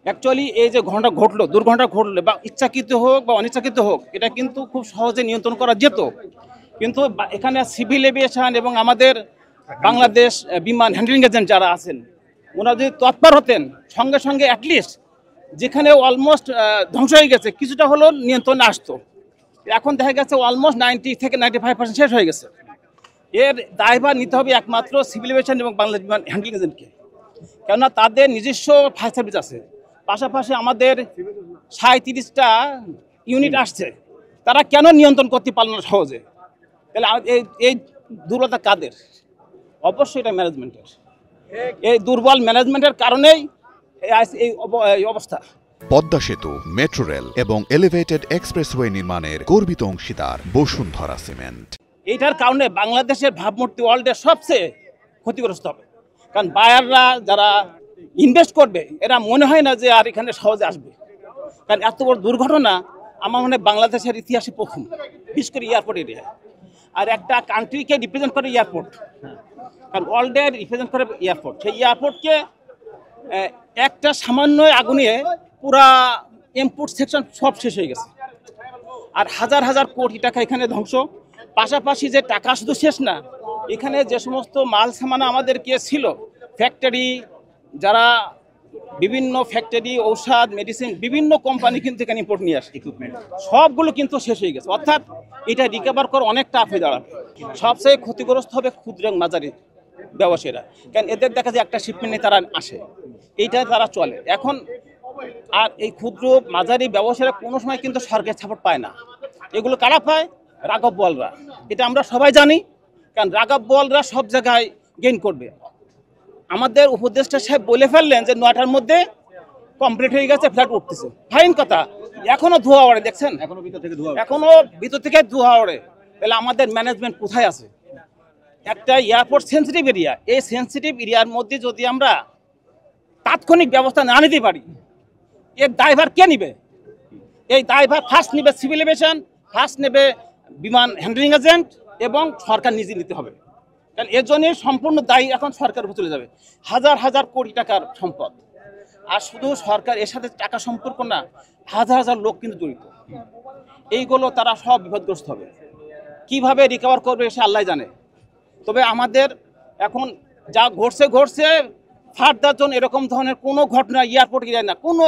Actually এই যে ঘটনা ঘটলো, দুর্ঘটনা ঘটলো বা ইচ্ছাকৃত হোক বা অনিচ্ছাকৃত হোক, এটা কিন্তু খুব সহজে নিয়ন্ত্রণ করা যেত। কিন্তু এখানে সিভিল এভিয়েশন এবং আমাদের বাংলাদেশ বিমান হ্যান্ডলিং এজেন্ট যারা আছেন, ওনারা যদি তৎপর হতেন সঙ্গে সঙ্গে অ্যাটলিস্ট যেখানে অলমোস্ট ধ্বংস হয়ে গেছে কিছুটা হলো নিয়ন্ত্রণে আসতো। এখন দেখা গেছে অলমোস্ট 90 থেকে 95% শেষ হয়ে গেছে। এর দায়ভার নিতে হবে একমাত্র সিভিল এভিয়েশন এবং বাংলাদেশ বিমান হ্যান্ডলিং এজেন্টকে, কেননা তাদের নিজস্ব ফায়ার সার্ভিস আছে। পাশাপাশি আমাদের 37টা ইউনিট আসছে, তারা কেন নিয়ন্ত্রণ করতে পারল না সহজে? তাহলে এই দুর্বলতা কাদের? অবশ্যই এটা ম্যানেজমেন্টের। এই দুর্বল ম্যানেজমেন্টের কারণেই এই অবস্থা। পদ্মা সেতু, মেট্রো রেল এবং এলিভেটেড এক্সপ্রেসওয়ে নির্মাণের গর্বিত অংশীদার বসুন্ধরা সিমেন্ট। এইটার কারণে বাংলাদেশের ভাবমূর্তি ওয়ার্ল্ডের সবচেয়ে ক্ষতিগ্রস্ত হবে। কারণ বায়াররা যারা ইনভেস্ট করবে এরা মনে হয় না যে আর এখানে সহজে আসবে। কারণ এত বড় দুর্ঘটনা আমার মনে হয় বাংলাদেশের ইতিহাসে প্রথম, বিশেষ করে এয়ারপোর্ট এরিয়া। আর একটা কান্ট্রিকে রিপ্রেজেন্ট করে এয়ারপোর্ট, কারণ ওয়ার্ল্ডের রিপ্রেজেন্ট করে এয়ারপোর্ট। সেই এয়ারপোর্টকে একটা সামান্য আগুনে পুরা ইম্পোর্ট সেকশন সব শেষ হয়ে গেছে। আর হাজার হাজার কোটি টাকা এখানে ধ্বংস। পাশাপাশি যে টাকা শুধু শেষ না, এখানে যে সমস্ত মাল সামানা আমাদেরকে ছিল, ফ্যাক্টরি, যারা বিভিন্ন ফ্যাক্টরি, ঔষধ, মেডিসিন, বিভিন্ন কোম্পানি কিন্তু এখানে ইম্পোর্ট নিয়ে আসে, ইকুইপমেন্ট সবগুলো কিন্তু শেষ হয়ে গেছে। অর্থাৎ এটা রিকভার করা অনেক টাফ হয়ে দাঁড়াবে। সবচেয়ে ক্ষতিগ্রস্ত হবে ক্ষুদ্র এবং মাঝারি ব্যবসায়ীরা, কারণ এদের দেখা যায় একটা শিপমেন্টে তারা আসে, এইটাই তারা চলে এখন। আর এই ক্ষুদ্র মাঝারি ব্যবসায়ীরা কোনো সময় কিন্তু সরকারের সাপোর্ট পায় না। এগুলো কারা পায়? রাঘব বোয়ালরা। এটা আমরা সবাই জানি, কারণ রাঘব বোয়ালরা সব জায়গায় গেইন করবে। আমাদের উপদেষ্টা সাহেব বলে ফেললেন যে 9টার মধ্যে কমপ্লিট হয়ে গেছে, ফ্ল্যাট উঠতেছে, ফাইন কথা। এখনো ধোয়া ওড়ে, দেখছেন, এখনো ভিতর থেকে ধোয়া ওড়ে। তাহলে আমাদের ম্যানেজমেন্ট কোথায় আছে? একটা এয়ারপোর্ট সেন্সিটিভ এরিয়া, এই সেন্সিটিভ এরিয়ার মধ্যে যদি আমরা তাৎক্ষণিক ব্যবস্থা না নিতে পারি, এর দায়ভার কে নিবে? এই দায়ভার ফার্স্ট নেবে সিভিল এভিয়েশন, ফার্স্ট নেবে বিমান হ্যান্ডলিং এজেন্ট, এবং সরকার নিজে নিতে হবে। কারণ এর জন্য সম্পূর্ণ দায়ী এখন সরকার উপর চলে যাবে। হাজার হাজার কোটি টাকার সম্পদ। আর শুধু সরকার এর সাথে টাকা সম্পর্ক না, হাজার হাজার লোক কিন্তু জড়িত। এইগুলো তারা সব বিপদগ্রস্ত হবে। কিভাবে রিকভার করবে সে আল্লাহ জানে। তবে আমাদের এখন যা ঘটছে ফার্দার জন্য এরকম ধরনের কোনো ঘটনা এয়ারপোর্ট এরিয়ায় না, কোনো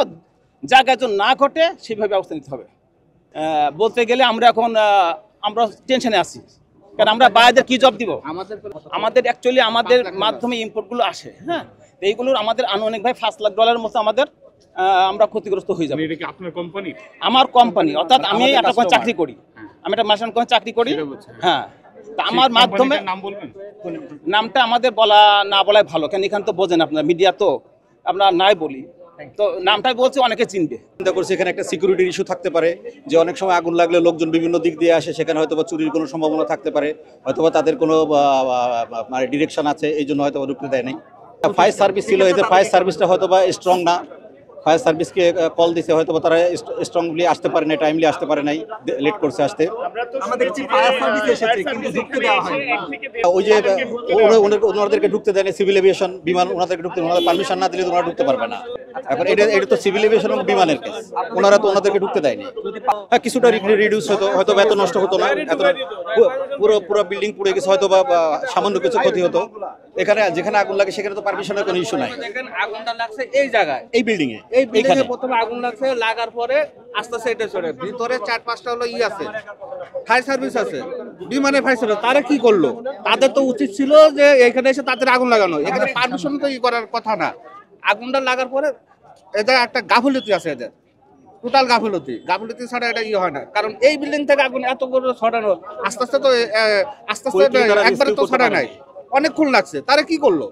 জায়গায় যেন না ঘটে সেভাবে ব্যবস্থা নিতে হবে। বলতে গেলে আমরা টেনশনে আছি, কারণ আমরা বাইরেদের কি জব দিব? আমাদের অ্যাকচুয়ালি আমাদের মাধ্যমে ইম্পোর্টগুলো আসে, হ্যাঁ, এইগুলোর আমাদের আনুমানিকভাবে $5 লাখ মতো আমাদের আমরা ক্ষতিগ্রস্ত হয়ে যাবে। আমার কোম্পানি, অর্থাৎ আমি একটা চাকরি করি, আমি একটা মাসান কোম্পানি চাকরি করি, হ্যাঁ। তা আমার মাধ্যমে নামটা আমাদের বলাই ভালো, কেন এখানে তো বোঝেন আপনার মিডিয়া, তো আপনার নাই বলি, তো নামটাই বলছে অনেকে চিনবে। চিন্তা করছি এখানে একটা সিকিউরিটির ইস্যু থাকতে পারে, যে অনেক সময় আগুন লাগলে লোকজন বিভিন্ন দিক দিয়ে আসে, সেখানে হয়তো বা চুরির কোনো সম্ভাবনা থাকতে পারে, হয়তো বা তাদের কোনো মানে ডিরেকশন আছে, এই জন্য হয়তো ঢুকতে দেয় নাই। ফায়ার সার্ভিস ছিল, এদের ফায়ার সার্ভিসটা হয়তো বা স্ট্রং না, ফায়ার সার্ভিসকে কল দিছে, হয়তো বা তারা স্ট্রংলি আসতে পারে নাই, টাইমলি আসতে পারে নাই, লেট করছে আসতে। ওই যে ওনাদেরকে ঢুকতে দেয়নি সিভিল এভিয়েশন বিমান, ওনাদেরকে ঢুকতে, ওনাদের পারমিশন না দিলে ওনারা ঢুকতে পারবে না। এখন এটা তো সিভিল এভিয়েশন এবং বিমানের কেস, ওনারা তো ওনাদেরকে ঢুকতে দেয়নি। হ্যাঁ, কিছুটা রিডিউস হয়তো এত নষ্ট হতো না, এত পুরো বিল্ডিং পুড়ে গেছে, হয়তো বা সামান্য কিছু ক্ষতি হতো। এখানে যেখানে আগুন লাগে সেখানে তো পারমিশনের কোনো ইস্যু নাই। আগুনটা লাগছে এই জায়গায়, এই বিল্ডিং এ, প্রথমে আগুন লাগছে, লাগার পরে আস্তে আস্তে এটা সরে ভিতরে 4-5টা হলো আছে, ফায়ার সার্ভিস আছে, বিমানে ফায়ার সার্ভিস। তারা কি করলো? তাদের তো উচিত ছিল যে এখানে এসে তাদের আগুন লাগানো, এখানে পারমিশন তো করার কথা না। আগুনটা লাগার পরে এদের একটা গাফিলতি আছে, এদের টোটাল গাফিলতি ছাড়া এটা হয় না। কারণ এই বিল্ডিং থেকে আগুন এত করে ছড়ানো, আস্তে আস্তে একবারে তো ছড়ায় নাই, অনেকক্ষণ লাগছে। তারা কি করলো?